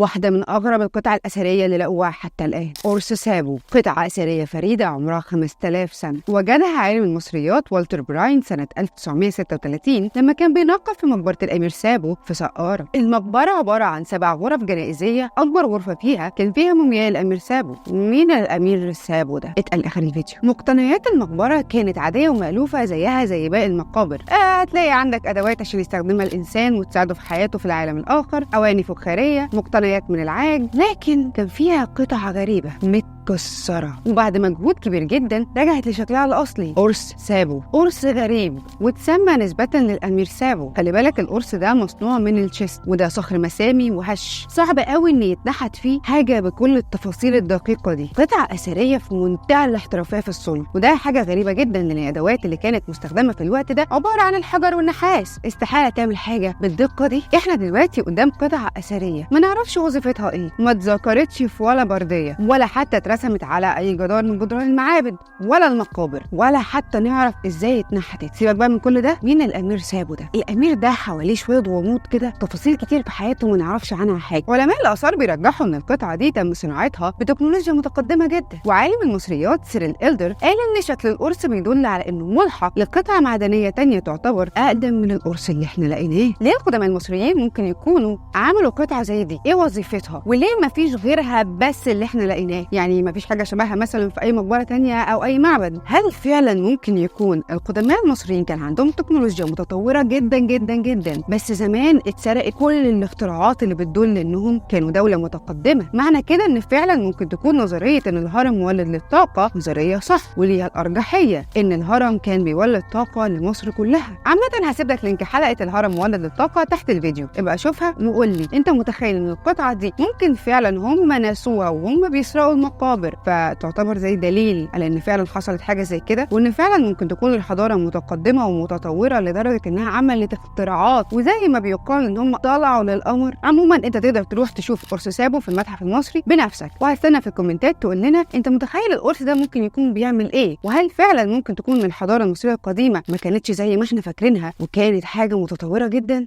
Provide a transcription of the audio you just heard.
واحدة من أغرب القطع الأثرية اللي لقوها حتى الآن، قرص سابو، قطعة أثرية فريدة عمرها 5000 سنة، وجدها عالم المصريات والتر براين سنة 1936 لما كان بينقب في مقبرة الأمير سابو في سقارة. المقبرة عبارة عن 7 غرف جنائزية، أكبر غرفة فيها كان فيها مومياء الأمير سابو. مين الأمير سابو ده؟ اتقل آخر الفيديو. مقتنيات المقبرة كانت عادية ومألوفة زيها زي باقي المقابر، هتلاقي عندك أدوات عشان يستخدمها الإنسان وتساعده في حياته في العالم الآخر، أواني فخارية، مقتنيات من العاج، لكن كان فيها قطع غريبة متكسرة، وبعد مجهود كبير جدا رجعت لشكلها الأصلي، قرص سابو. قرص غريب وتسمى نسبة للأمير سابو. خلي بالك القرص ده مصنوع من الشيست، وده صخر مسامي وهش، صعب قوي إن يتنحت فيه حاجة بكل التفاصيل الدقيقة دي. قطعة أثرية في منتهى الاحترافية في الصلب، وده حاجة غريبة جدا لأن الأدوات اللي كانت مستخدمة في الوقت ده عبارة عن الحجر والنحاس، استحالة تعمل حاجة بالدقة دي. احنا دلوقتي قدام قطعة أثرية ما نعرفش وظيفتها ايه، ما اتذكرتش في ولا بردية، ولا حتى اترسمت على أي جدار من جدران المعابد ولا المقابر، ولا حتى نعرف ازاي اتنحتت. سيبك بقى من كل ده، مين الأمير سابو ده؟ الأمير ده حواليه شوية غموض كده، تفاصيل كتير في حياته ما نعرفش عنها حاجة. علماء الآثار بيرجحوا إن القطعة دي تم صناعتها بتكنولوجيا متقدمة جدا، وعالم المصريات سيريل إلدر قال إن شكل القرص بيدل على إنه ملحق لقطعة معدنية تانية تعتبر أقدم من القرص اللي احنا لقيناه. ليه القدماء المصريين ممكن يكونوا عملوا قطعة زي دي؟ ايه وظيفتها؟ وليه ما فيش غيرها بس اللي احنا لقيناه؟ يعني ما فيش حاجة شبهها مثلا في أي مقبرة تانية أو أي معبد؟ هل فعلا ممكن يكون القدماء المصريين كان عندهم تكنولوجيا متطورة جدا جدا جدا، بس زمان اتسرقت كل الاختراعات اللي بتدل إنهم كانوا دولة متقدمة؟ معنى كده إن فعلا ممكن تكون نظرية إن الهرم مولد للطاقة نظرية صح، وليها الأرجحية إن الهرم كان بيولد طاقة لمصر كلها. عامة هسيب لك لينك حلقة الهرم مولد للطاقة تحت الفيديو، ابقى شوفها وقول لي انت متخيل ان القطعة دي ممكن فعلا هم نسوها وهم بيسرقوا المقابر فتعتبر زي دليل على ان فعلا حصلت حاجة زي كده، وان فعلا ممكن تكون الحضارة متقدمة ومتطورة لدرجة انها عملت اختراعات وزي ما بيقال ان هم طلعوا للقمر. عموما انت تقدر تروح تشوف قرص سابو في المتحف المصري بنفسك، وهستنى في الكومنتات تقول لنا انت متخيل القرص ده ممكن يكون بيعمل ايه، وهل فعلا ممكن تكون من الحضارة المصرية القديمة ما كانتش زي ما احنا فاكرينها وكانت حاجة متطورة جدا.